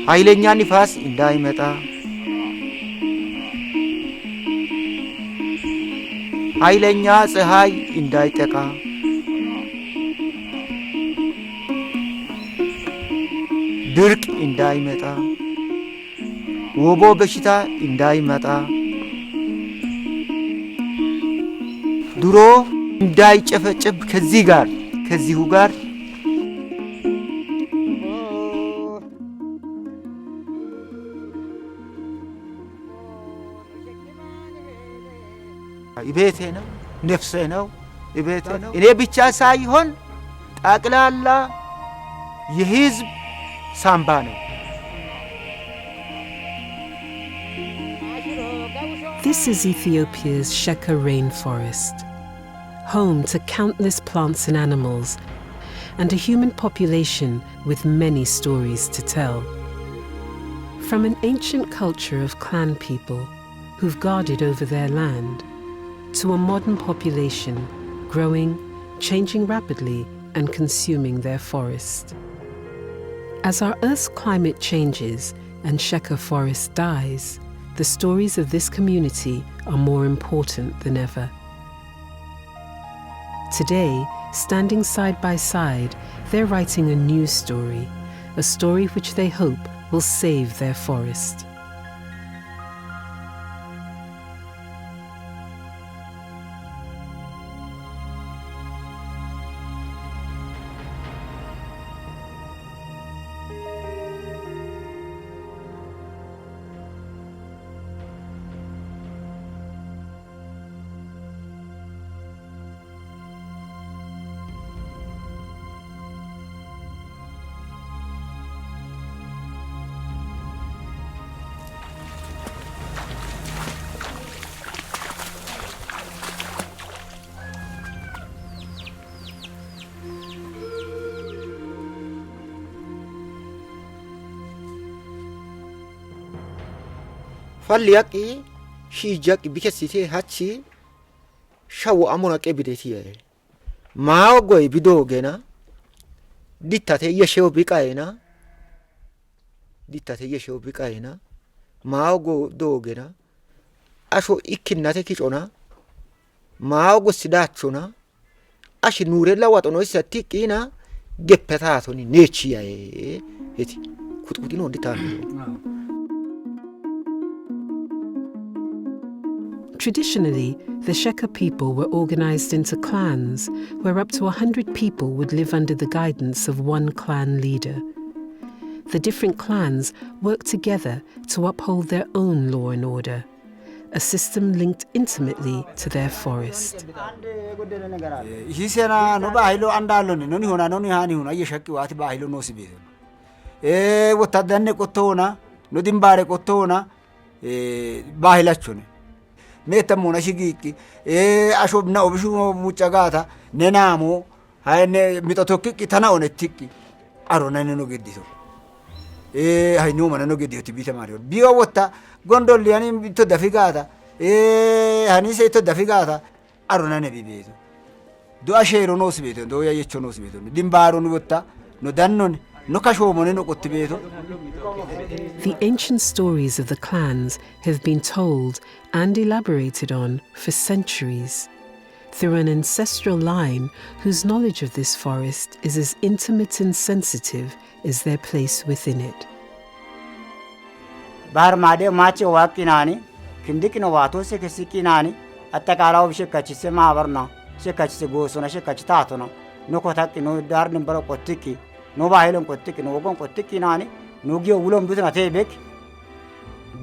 ኃይለኛ ንፋስ እንዳይመጣ ኃይለኛ ፀሐይ እንዳይጠቃ ድርቅ እንዳይመጣ ወቦ በሽታ እንዳይመጣ ድሮ እንዳይጨፈጨፍ ከዚሁ ጋር ቤቴ ነው ነፍሴ ነው ቤቴ ነው እኔ ብቻ ሳይሆን ጠቅላላ የህዝብ ሳምባ ነው። This is Ethiopia's Sheka rainforest, home to countless plants and animals, and a human population with many stories to tell. From an ancient culture of clan people who've guarded over their land, to a modern population growing, changing rapidly, and consuming their forest. As our Earth's climate changes and Sheka forest dies, the stories of this community are more important than ever. Today, standing side by side, they're writing a new story, a story which they hope will save their forest. فليقي شيجاك بكسيتي هاتشي شو أمونا كبديتي ما أقوي بدوغنا ديتاتي يشو بكاينا ما أقو دوغنا أشو إكناتي كيشونا ما أقو سداتشونا أشي نوري لواتونو ستيكينا جبتاتوني نيتشيا هتي كتكوتينو ديتانو. Traditionally, the Sheka people were organized into clans, where up to 100 people would live under the guidance of one clan leader. The different clans worked together to uphold their own law and order, a system linked intimately to their forest. metamona shigiki ashobna obishu muchagata nenamo hayne mitotokki tana onetiki arona neno gedito hayno manano gedito bita mario biyo wota gondolli yani bito dafigata hani se to dafigata arona ne bibeto do ashero no sibeto do ya yecho no sibeto dimbaro no wota no dannon no kashomone no kottibeto. The ancient stories of the clans have been told and elaborated on for centuries through an ancestral line whose knowledge of this forest is as intimate and sensitive as their place within it. Bar made mache wakinani kindikino wato se kesikinani attakaraw shekachise maabarna shekachise gosona shekachtatona no kotakino darnin baro kottiki no bahilon kottiki no gon kottiki nani no giyo wulon bitna tebek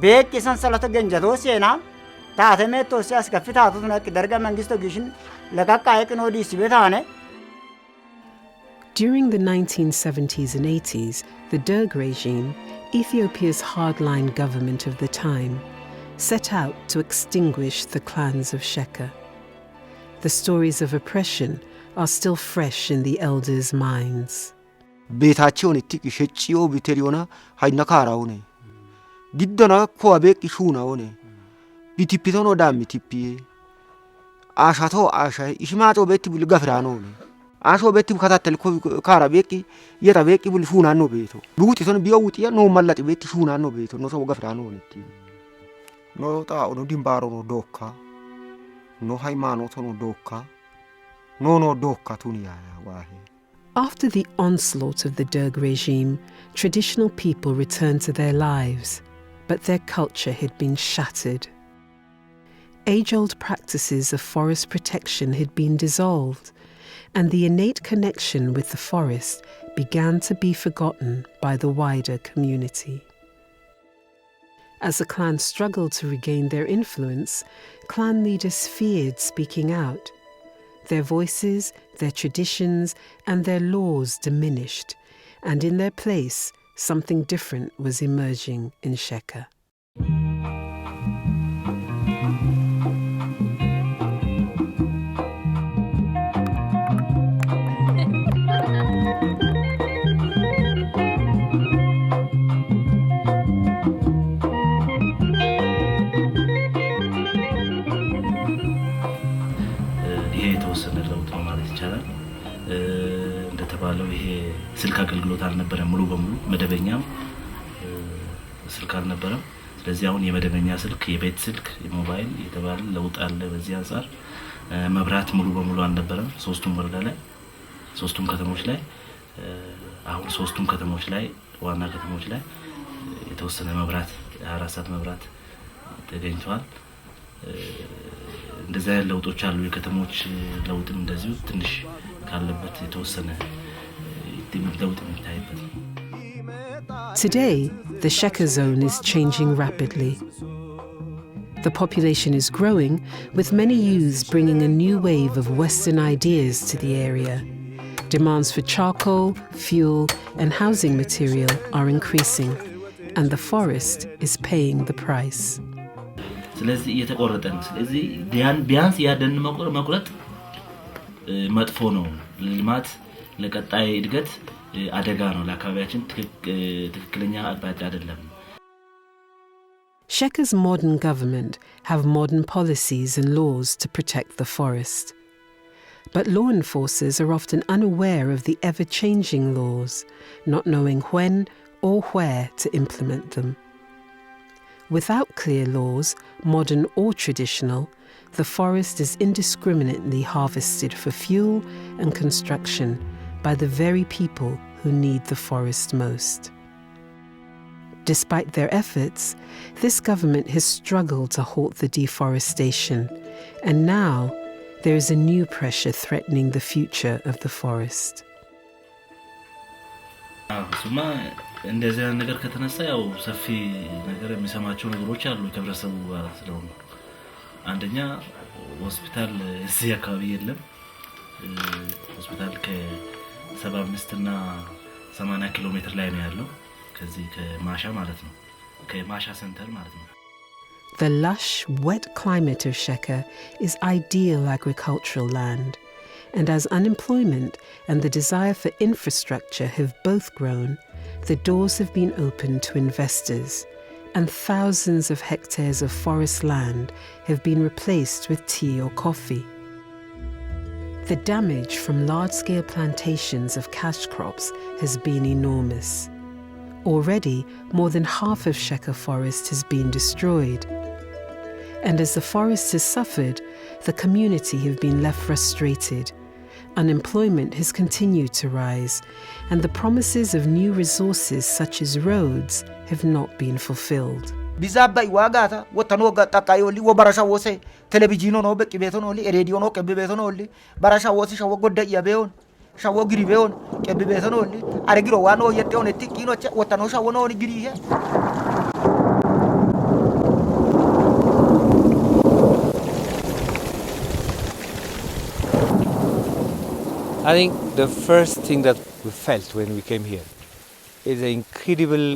bek kisan salata genjato sena taateme to sias kafitaatu na darga mangisto gishin lagakka ekno di sibetane. During the 1970s and 80s, the Derg regime, Ethiopia's hardline government of the time, set out to extinguish the clans of Sheka. The stories of oppression are still fresh in the elders' minds. ቤታቸውን እትቅ ሸጪዮ ቢቴሪዮና ሃይናካራውኔ ዲደና ኮአቤቅ ሹናውኔ ቢቲፒቶኖ ዳሚ ቲፒ አሻቶ አሻ ኢሽማቶ ቤት ቡልጋፍራኖኔ Asho betti bukatatel kara beki yeta beki bul shuna no beto. Buguti son biyo wuti no mallati betti shuna no beto no so gafra no netti. No ta no dimbaro no dokka. No haimano no dokka. No dokka tunia wahe. After the onslaught of the Derg regime, traditional people returned to their lives, but their culture had been shattered. Age-old practices of forest protection had been dissolved, and the innate connection with the forest began to be forgotten by the wider community. As the clan struggled to regain their influence, clan leaders feared speaking out. Their voices, their traditions, and their laws diminished, and in their place, something different was emerging in Sheka. እንደተባለው ይሄ ስልክ አገልግሎት አልነበረም ሙሉ በሙሉ መደበኛም ስልክ አልነበረም ስለዚህ አሁን የመደበኛ ስልክ የቤት ስልክ የሞባይል የተባለ ለውጥ አለ በዚህ አንፃር መብራት ሙሉ በሙሉ አልነበረም ሶስቱም ወረዳ ላይ ሶስቱም ከተሞች ላይ አሁን ሶስቱም ከተሞች ላይ ዋና ከተሞች ላይ የተወሰነ መብራት 24 ሰዓት መብራት ተገኝቷል እንደዛ ለውጦች አሉ የከተሞች ለውጥም እንደዚሁ ትንሽ ካለበት የተወሰነ ለውጥ የሚታይበት Today, the Sheka zone is changing rapidly. The population is growing, with many youths bringing a new wave of Western ideas to the area. Demands for charcoal, fuel, and housing material are increasing, and the forest is paying the price. ስለዚህ እየተቆረጠ ነው ስለዚህ ቢያንስ ያደን መቁረጥ መጥፎ ነው ልማት ለቀጣይ እድገት አደጋ ነው ለአካባቢያችን ትክክለኛ አቅጣጫ አይደለም Sheka's modern government have modern policies and laws to protect the forest. But law enforcers are often unaware of the ever-changing laws, not knowing when or where to implement them. Without clear laws, modern or traditional, the forest is indiscriminately harvested for fuel and construction by the very people who need the forest most. Despite their efforts, this government has struggled to halt the deforestation, and now there is a new pressure threatening the future of the forest. እንደዚህ ነገር ከተነሳ ያው ሰፊ ነገር የሚሰማቸው ነገሮች አሉ ከብረሰቡ ስለሆነ አንደኛ ሆስፒታል እዚህ አካባቢ የለም ሆስፒታል ከ75 እና 80 ኪሎ ሜትር ላይ ነው ያለው ከዚህ ከማሻ ማለት ነው ከማሻ ሴንተር ማለት ነው The lush, wet climate of Sheka is ideal agricultural land, and as unemployment and the desire for infrastructure have both grown, the doors have been opened to investors, and thousands of hectares of forest land have been replaced with tea or coffee. The damage from large-scale plantations of cash crops has been enormous. Already, more than half of Sheka forest has been destroyed. And as the forest has suffered, the community have been left frustrated. Unemployment has continued to rise, and the promises of new resources such as roads have not been fulfilled. Bizabba iwagata wotano gata yoli wo barasha wose televizino no be kibeto no li radio no kebeto no li barasha wose shawo godda yabeon shawo giribeon kebeto no li arigiro wano yette on tikino wotano shawo no ni giri he I think the first thing that we felt when we came here is the incredible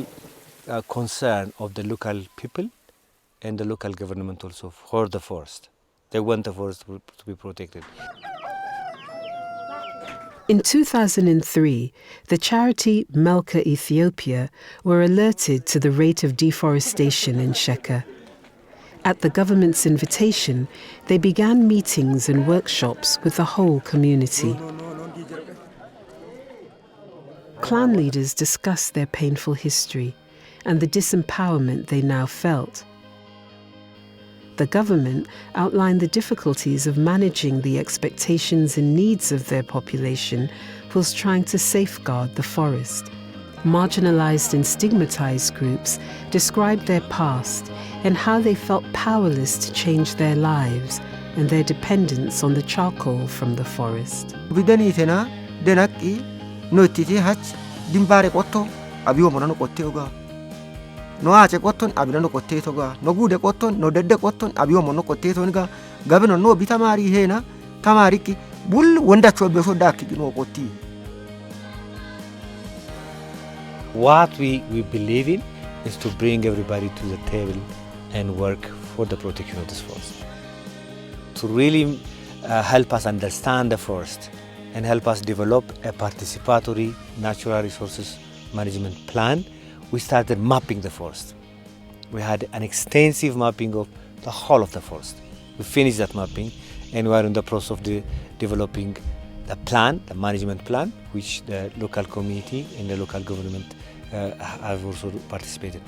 concern of the local people and the local government also for the forest. They want the forest to be protected. In 2003, the charity Melka Ethiopia were alerted to the rate of deforestation in Sheka. At the government's invitation, they began meetings and workshops with the whole community. Clan leaders discussed their painful history and the disempowerment they now felt. The government outlined the difficulties of managing the expectations and needs of their population whilst trying to safeguard the forest. Marginalized and stigmatized groups described their past and how they felt powerless to change their lives and their dependence on the charcoal from the forest. Bidanitena denaki notiti hach dimbare qotto abiyo monano qotte oga. No ache qotton abinano qotte toga. No gude qotton no dedde qotton abiyo monno qotte tonga. Gabino no bitamari hena tamariki bul wonda chobe so dakki no qotti. What we believe in is to bring everybody to the table and work for the protection of this forest. To really help us understand the forest and help us develop a participatory natural resources management plan, we started mapping the forest. We had an extensive mapping of the whole of the forest. We finished that mapping and we are in the process of developing the plan, the management plan, which the local community and the local government have also participated.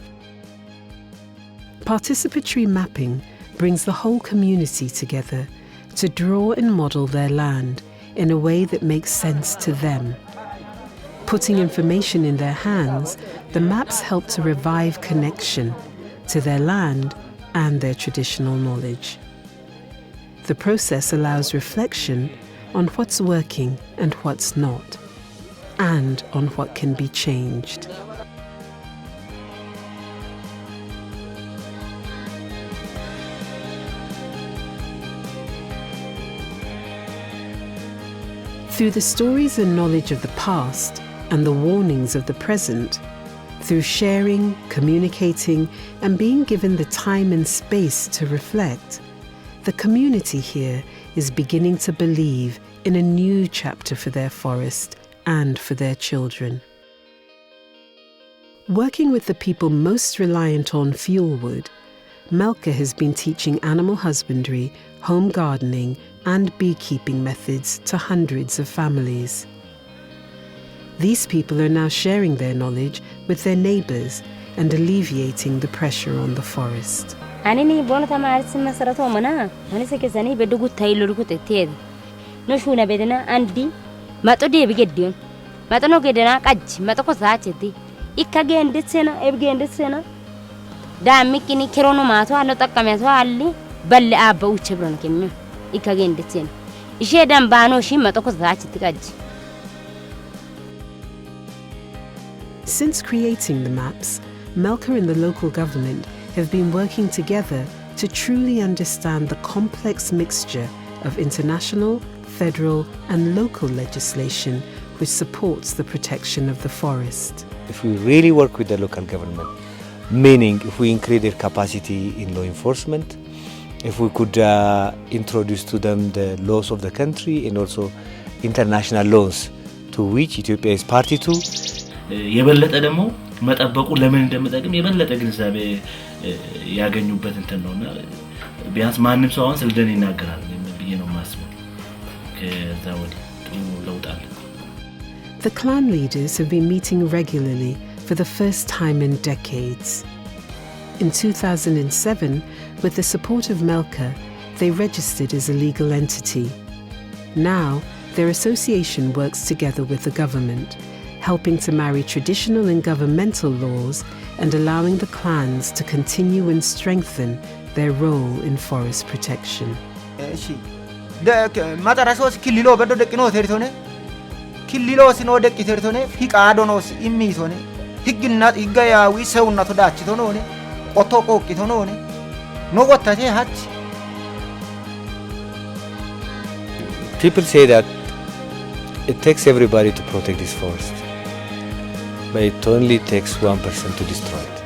Participatory mapping brings the whole community together to draw and model their land in a way that makes sense to them. Putting information in their hands, the maps help to revive connection to their land and their traditional knowledge. The process allows reflection on what's working and what's not, and on what can be changed. Through the stories and knowledge of the past and the warnings of the present, through sharing, communicating, and being given the time and space to reflect, the community here is beginning to believe in a new chapter for their forest and for their children. Working with the people most reliant on fuel wood, Melka has been teaching animal husbandry, home gardening, and beekeeping methods to hundreds of families. These people are now sharing their knowledge with their neighbours and alleviating the pressure on the forest. أنا بونا تمارس مسرته منا أنا سكساني بدو تايلو ركوت تيد نشونا بدنا عندي ما تودي بجدين ما تنو كدنا كج ما تكو ساعتي إكاجي عندت سنة إبجي عندت سنة دامي كني كيرونو ما تو أنا تكمل تو علي بل أبا وشبرنا كمية إكاجي عندت سنة إشي دام بانو شيء ما تكو ساعتي كج. Since creating the maps, Melka and the local government have been working together to truly understand the complex mixture of international, federal, and local legislation which supports the protection of the forest. If we really work with the local government, meaning if we increase their capacity in law enforcement, if we could introduce to them the laws of the country and also international laws to which Ethiopia is party to, የበለጠ ደግሞ መጠበቁ ለምን እንደምጠቅም የበለጠ ግንዛቤ ያገኙበት እንትን ነውና ቢያንስ ማንንም ሰው አሁን ስለደን ይናገራል ብዬ ነው ማስበው ከዛ ወዲህ ጥሩ ለውጥ አለ። The clan leaders have been meeting regularly for the first time in decades. In 2007, with the support of Melka, they registered as a legal entity. Now, their association works together with the government, helping to marry traditional and governmental laws and allowing the clans to continue and strengthen their role in forest protection. Matarasos kililo bedo dekino teritone kililo sino dekki teritone fiqadonos immisone higginat igayawi sewna to dachitono ne otoko kitono ne no gotate hach. people say that it takes everybody to protect this forest, but it only takes one person to destroy it.